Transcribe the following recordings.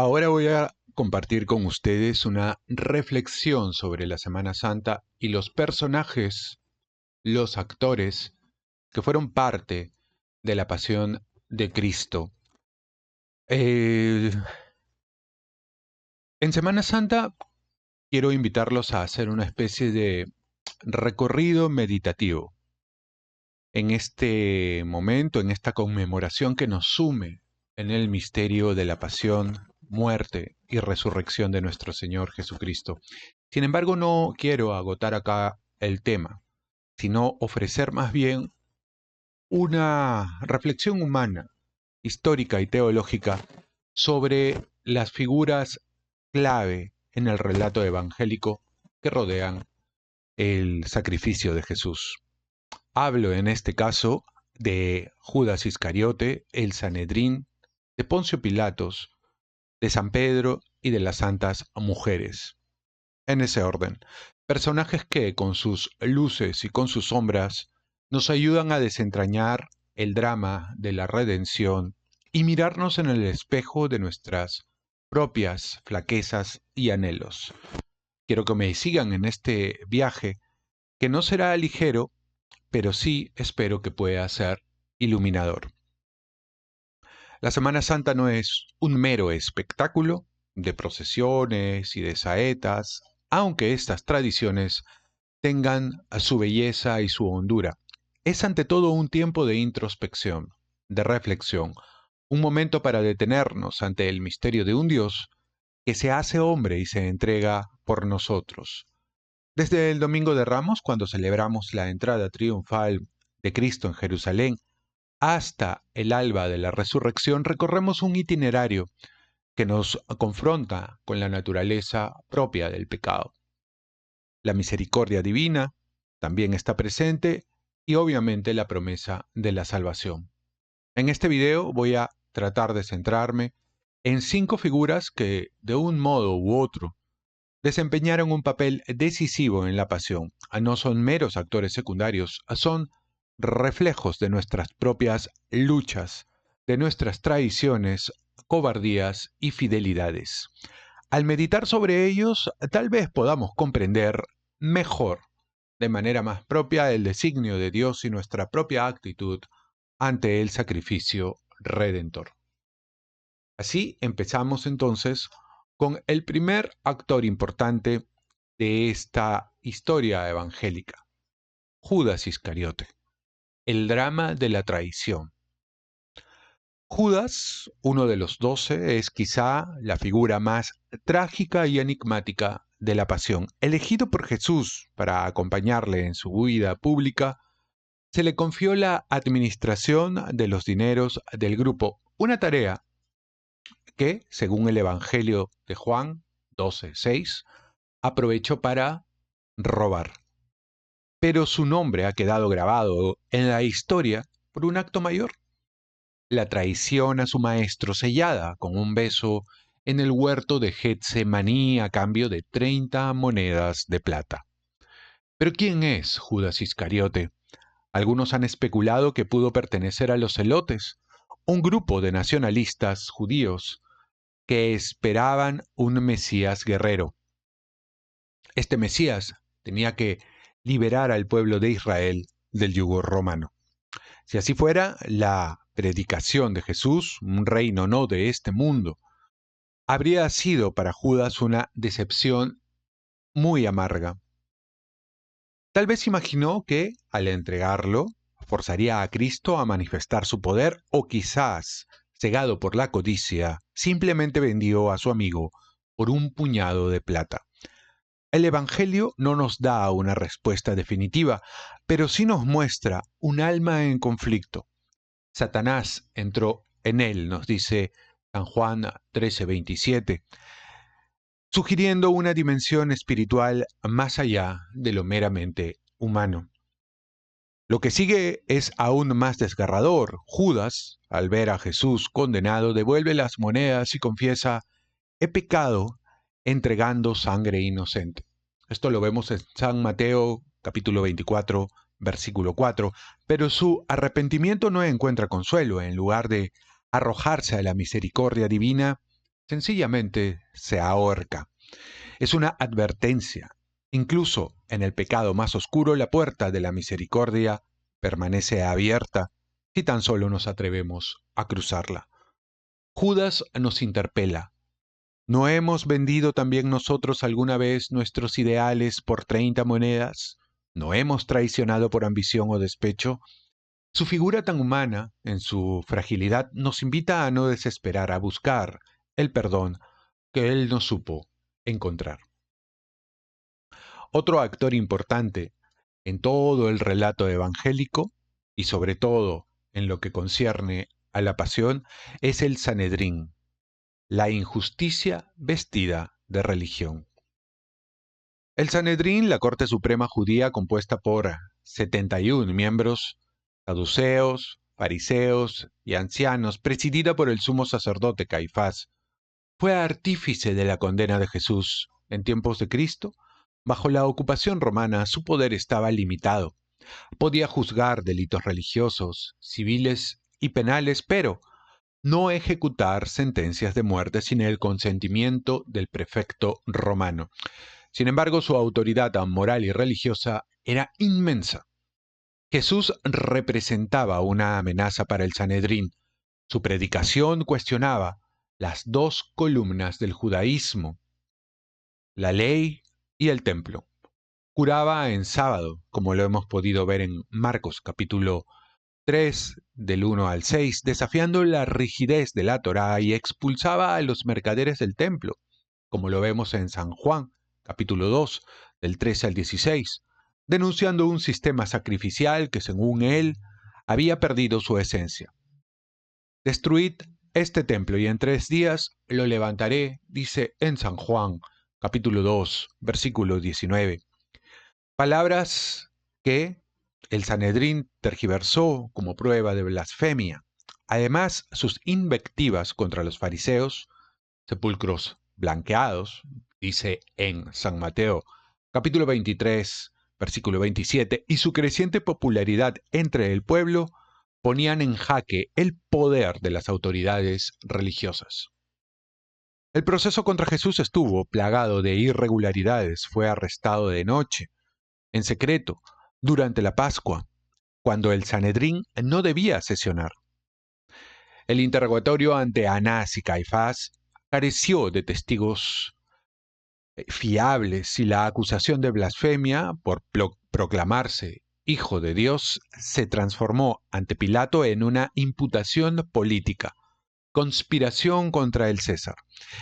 Ahora voy a compartir con ustedes una reflexión sobre la Semana Santa y los personajes, los actores que fueron parte de la pasión de Cristo. Eh, en Semana Santa quiero invitarlos a hacer una especie de recorrido meditativo en este momento, en esta conmemoración que nos sume en el misterio de la pasión, muerte y resurrección de nuestro Señor Jesucristo. Sin embargo, no quiero agotar acá el tema, sino ofrecer más bien una reflexión humana, histórica y teológica sobre las figuras clave en el relato evangélico que rodean el sacrificio de Jesús. Hablo en este caso de Judas Iscariote, el Sanedrín, de Poncio Pilatos, de San Pedro y de las santas mujeres. En ese orden, personajes que con sus luces y con sus sombras nos ayudan a desentrañar el drama de la redención y mirarnos en el espejo de nuestras propias flaquezas y anhelos. Quiero que me sigan en este viaje que no será ligero, pero sí espero que pueda ser iluminador. La Semana Santa no es un mero espectáculo de procesiones y de saetas, aunque estas tradiciones tengan su belleza y su hondura. Es ante todo un tiempo de introspección, de reflexión, un momento para detenernos ante el misterio de un Dios que se hace hombre y se entrega por nosotros. Desde el Domingo de Ramos, cuando celebramos la entrada triunfal de Cristo en Jerusalén, hasta el alba de la resurrección, recorremos un itinerario que nos confronta con la naturaleza propia del pecado. La misericordia divina también está presente y obviamente la promesa de la salvación. En este video voy a tratar de centrarme en 5 figuras que, de un modo u otro, desempeñaron un papel decisivo en la pasión. No son meros actores secundarios, son reflejos de nuestras propias luchas, de nuestras traiciones, cobardías y fidelidades. Al meditar sobre ellos, tal vez podamos comprender mejor, de manera más propia, el designio de Dios y nuestra propia actitud ante el sacrificio redentor. Así empezamos entonces con el primer actor importante de esta historia evangélica, Judas Iscariote, el drama de la traición. Judas, uno de los 12, es quizá la figura más trágica y enigmática de la pasión. Elegido por Jesús para acompañarle en su huida pública, se le confió la administración de los dineros del grupo, una tarea que, según el Evangelio de Juan 12:6, aprovechó para robar. Pero su nombre ha quedado grabado en la historia por un acto mayor: la traición a su maestro sellada con un beso en el huerto de Getsemaní a cambio de 30 monedas de plata. Pero ¿quién es Judas Iscariote? Algunos han especulado que pudo pertenecer a los celotes, un grupo de nacionalistas judíos que esperaban un Mesías guerrero. Este Mesías tenía que liberar al pueblo de Israel del yugo romano. Si así fuera, la predicación de Jesús, un reino no de este mundo, habría sido para Judas una decepción muy amarga. Tal vez imaginó que, al entregarlo, forzaría a Cristo a manifestar su poder, o quizás, cegado por la codicia, simplemente vendió a su amigo por un puñado de plata. El Evangelio no nos da una respuesta definitiva, pero sí nos muestra un alma en conflicto. Satanás entró en él, nos dice San Juan 13:27, sugiriendo una dimensión espiritual más allá de lo meramente humano. Lo que sigue es aún más desgarrador. Judas, al ver a Jesús condenado, devuelve las monedas y confiesa: he pecado entregando sangre inocente. Esto lo vemos en San Mateo capítulo 24, versículo 4, pero su arrepentimiento no encuentra consuelo. En lugar de arrojarse a la misericordia divina, sencillamente se ahorca. Es una advertencia. Incluso en el pecado más oscuro, la puerta de la misericordia permanece abierta si tan solo nos atrevemos a cruzarla. Judas nos interpela. ¿No hemos vendido también nosotros alguna vez nuestros ideales por 30 monedas? ¿No hemos traicionado por ambición o despecho? Su figura tan humana, en su fragilidad, nos invita a no desesperar, a buscar el perdón que él no supo encontrar. Otro actor importante en todo el relato evangélico, y sobre todo en lo que concierne a la pasión, es el Sanedrín, la injusticia vestida de religión. El Sanedrín, la Corte Suprema Judía compuesta por 71 miembros, saduceos, fariseos y ancianos, presidida por el sumo sacerdote Caifás, fue artífice de la condena de Jesús. En tiempos de Cristo, bajo la ocupación romana, su poder estaba limitado. Podía juzgar delitos religiosos, civiles y penales, pero no ejecutar sentencias de muerte sin el consentimiento del prefecto romano. Sin embargo, su autoridad moral y religiosa era inmensa. Jesús representaba una amenaza para el Sanedrín. Su predicación cuestionaba las dos columnas del judaísmo, la ley y el templo. Curaba en sábado, como lo hemos podido ver en Marcos capítulo 3, del 1 al 6, desafiando la rigidez de la Torá, y expulsaba a los mercaderes del templo, como lo vemos en San Juan capítulo 2, del 13 al 16, denunciando un sistema sacrificial que, según él, había perdido su esencia. Destruid este templo y en 3 días lo levantaré, dice en San Juan capítulo 2, versículo 19. Palabras que el Sanedrín tergiversó como prueba de blasfemia. Además, sus invectivas contra los fariseos, sepulcros blanqueados, dice en San Mateo capítulo 23, versículo 27, y su creciente popularidad entre el pueblo ponían en jaque el poder de las autoridades religiosas. El proceso contra Jesús estuvo plagado de irregularidades. Fue arrestado de noche, en secreto, durante la Pascua, cuando el Sanedrín no debía sesionar. El interrogatorio ante Anás y Caifás careció de testigos fiables y la acusación de blasfemia por proclamarse hijo de Dios se transformó ante Pilato en una imputación política, conspiración contra el César.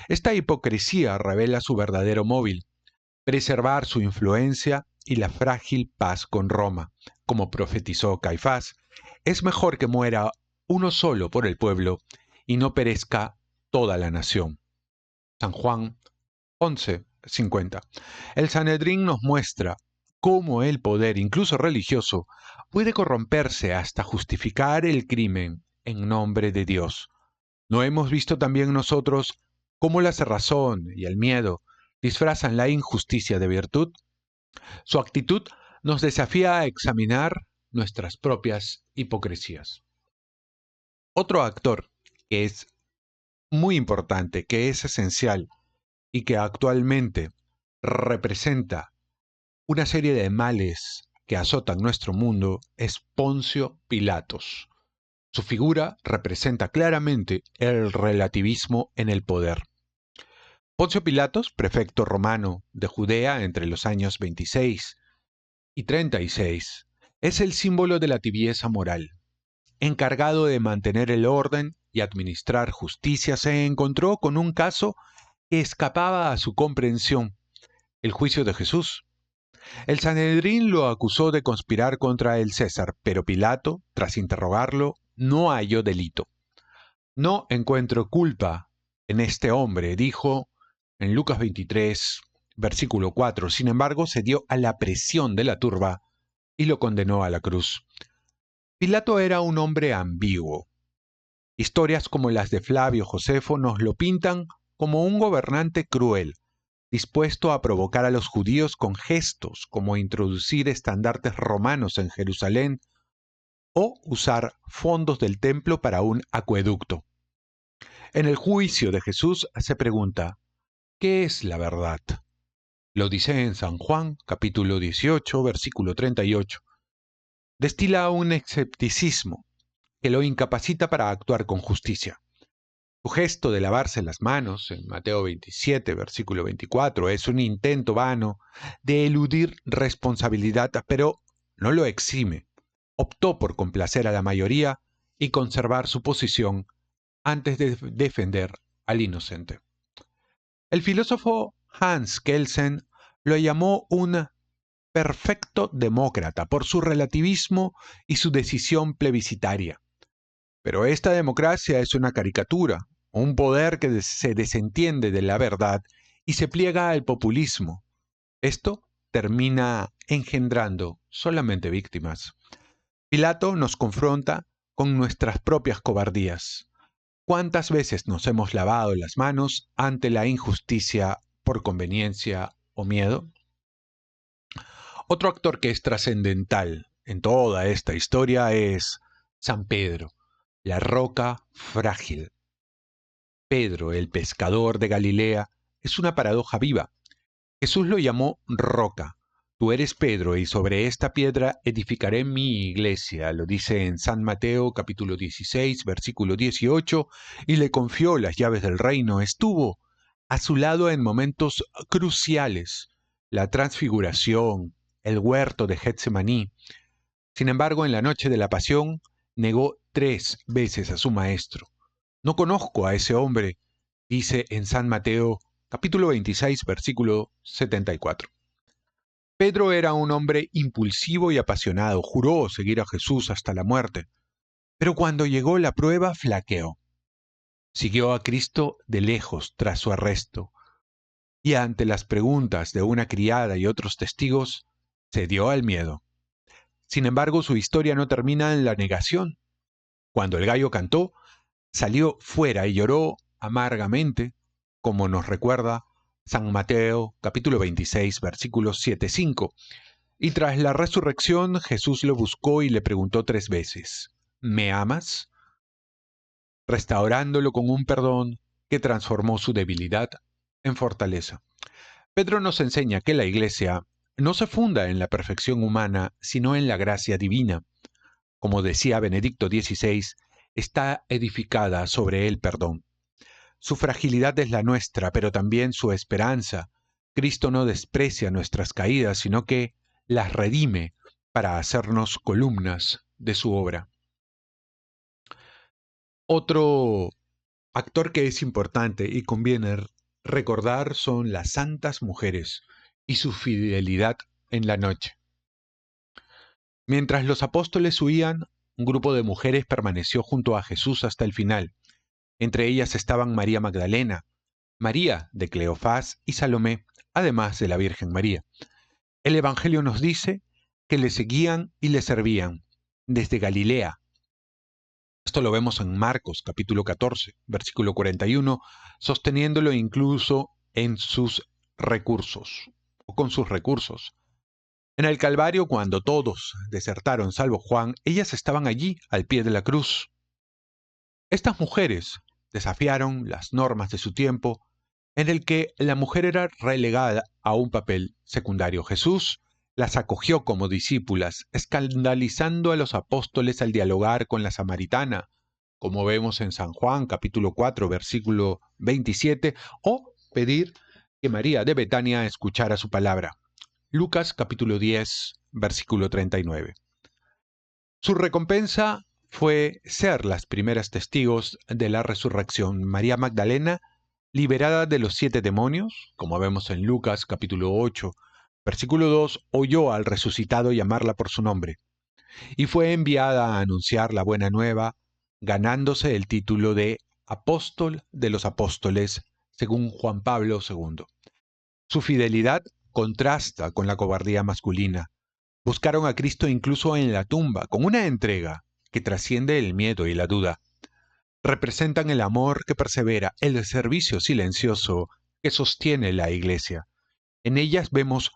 Esta hipocresía revela su verdadero móvil: preservar su influencia y la frágil paz con Roma. Como profetizó Caifás, es mejor que muera uno solo por el pueblo y no perezca toda la nación. San Juan 11:50. El Sanedrín nos muestra cómo el poder, incluso religioso, puede corromperse hasta justificar el crimen en nombre de Dios. ¿No hemos visto también nosotros cómo la cerrazón y el miedo disfrazan la injusticia de virtud? Su actitud nos desafía a examinar nuestras propias hipocresías. Otro actor que es muy importante, que es esencial y que actualmente representa una serie de males que azotan nuestro mundo es Poncio Pilatos. Su figura representa claramente el relativismo en el poder. Poncio Pilatos, prefecto romano de Judea entre los años 26 y 36, es el símbolo de la tibieza moral. Encargado de mantener el orden y administrar justicia, se encontró con un caso que escapaba a su comprensión: el juicio de Jesús. El Sanedrín lo acusó de conspirar contra el César, pero Pilato, tras interrogarlo, no halló delito. No encuentro culpa en este hombre, dijo en Lucas 23, versículo 4. Sin embargo, se dio a la presión de la turba y lo condenó a la cruz. Pilato era un hombre ambiguo. Historias como las de Flavio Josefo nos lo pintan como un gobernante cruel, dispuesto a provocar a los judíos con gestos como introducir estandartes romanos en Jerusalén o usar fondos del templo para un acueducto. En el juicio de Jesús se pregunta, ¿qué es la verdad? Lo dice en San Juan, capítulo 18, versículo 38. Destila un escepticismo que lo incapacita para actuar con justicia. Su gesto de lavarse las manos, en Mateo 27, versículo 24, es un intento vano de eludir responsabilidad, pero no lo exime. Optó por complacer a la mayoría y conservar su posición antes de defender al inocente. El filósofo Hans Kelsen lo llamó un perfecto demócrata por su relativismo y su decisión plebiscitaria. Pero esta democracia es una caricatura, un poder que se desentiende de la verdad y se pliega al populismo. Esto termina engendrando solamente víctimas. Pilato nos confronta con nuestras propias cobardías. ¿Cuántas veces nos hemos lavado las manos ante la injusticia por conveniencia o miedo? Otro actor que es trascendental en toda esta historia es San Pedro, la roca frágil. Pedro, el pescador de Galilea, es una paradoja viva. Jesús lo llamó roca. Tú eres Pedro y sobre esta piedra edificaré mi iglesia, lo dice en San Mateo capítulo 16, versículo 18, y le confió las llaves del reino. Estuvo a su lado en momentos cruciales, la transfiguración, el huerto de Getsemaní. Sin embargo, en la noche de la pasión, negó 3 veces a su maestro. No conozco a ese hombre, dice en San Mateo capítulo 26, versículo 74. Pedro era un hombre impulsivo y apasionado, juró seguir a Jesús hasta la muerte, pero cuando llegó la prueba flaqueó. Siguió a Cristo de lejos tras su arresto, y ante las preguntas de una criada y otros testigos, cedió al miedo. Sin embargo, su historia no termina en la negación. Cuando el gallo cantó, salió fuera y lloró amargamente, como nos recuerda San Mateo capítulo 26 versículos 7-5. Y tras la resurrección Jesús lo buscó y le preguntó 3 veces, ¿me amas? Restaurándolo con un perdón que transformó su debilidad en fortaleza. Pedro nos enseña que la Iglesia no se funda en la perfección humana, sino en la gracia divina. Como decía Benedicto XVI, está edificada sobre el perdón. Su fragilidad es la nuestra, pero también su esperanza. Cristo no desprecia nuestras caídas, sino que las redime para hacernos columnas de su obra. Otro actor que es importante y conviene recordar son las santas mujeres y su fidelidad en la noche. Mientras los apóstoles huían, un grupo de mujeres permaneció junto a Jesús hasta el final. Entre ellas estaban María Magdalena, María de Cleofás y Salomé, además de la Virgen María. El Evangelio nos dice que le seguían y le servían desde Galilea. Esto lo vemos en Marcos capítulo 14, versículo 41, sosteniéndolo incluso en sus recursos, o con sus recursos. En el Calvario, cuando todos desertaron salvo Juan, ellas estaban allí, al pie de la cruz. Estas mujeres desafiaron las normas de su tiempo, en el que la mujer era relegada a un papel secundario. Jesús las acogió como discípulas, escandalizando a los apóstoles al dialogar con la samaritana, como vemos en San Juan capítulo 4, versículo 27, o pedir que María de Betania escuchara su palabra. Lucas capítulo 10, versículo 39. Su recompensa fue ser las primeras testigos de la resurrección. María Magdalena, liberada de los 7 demonios, como vemos en Lucas capítulo 8, versículo 2, oyó al resucitado llamarla por su nombre, y fue enviada a anunciar la buena nueva, ganándose el título de apóstol de los apóstoles, según Juan Pablo II. Su fidelidad contrasta con la cobardía masculina. Buscaron a Cristo incluso en la tumba, con una entrega que trasciende el miedo y la duda. Representan el amor que persevera, el servicio silencioso que sostiene la Iglesia. En ellas vemos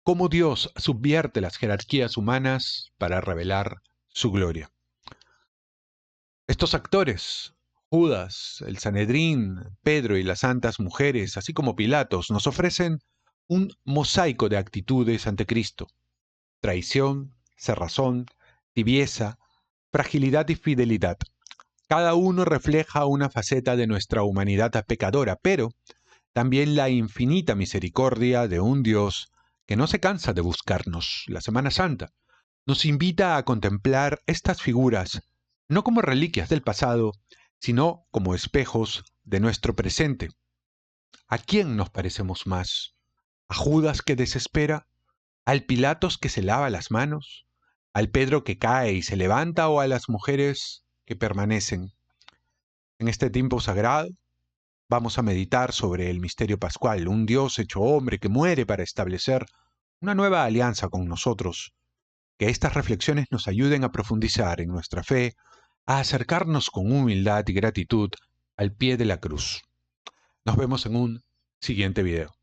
cómo Dios subvierte las jerarquías humanas para revelar su gloria. Estos actores, Judas, el Sanedrín, Pedro y las santas mujeres, así como Pilatos, nos ofrecen un mosaico de actitudes ante Cristo: traición, cerrazón, tibieza, fragilidad y fidelidad. Cada uno refleja una faceta de nuestra humanidad pecadora, pero también la infinita misericordia de un Dios que no se cansa de buscarnos. La Semana Santa nos invita a contemplar estas figuras no como reliquias del pasado, sino como espejos de nuestro presente. ¿A quién nos parecemos más? ¿A Judas que desespera? ¿Al Pilatos que se lava las manos? ¿Al Pedro que cae y se levanta o a las mujeres que permanecen? En este tiempo sagrado vamos a meditar sobre el misterio pascual, un Dios hecho hombre que muere para establecer una nueva alianza con nosotros. Que estas reflexiones nos ayuden a profundizar en nuestra fe, a acercarnos con humildad y gratitud al pie de la cruz. Nos vemos en un siguiente video.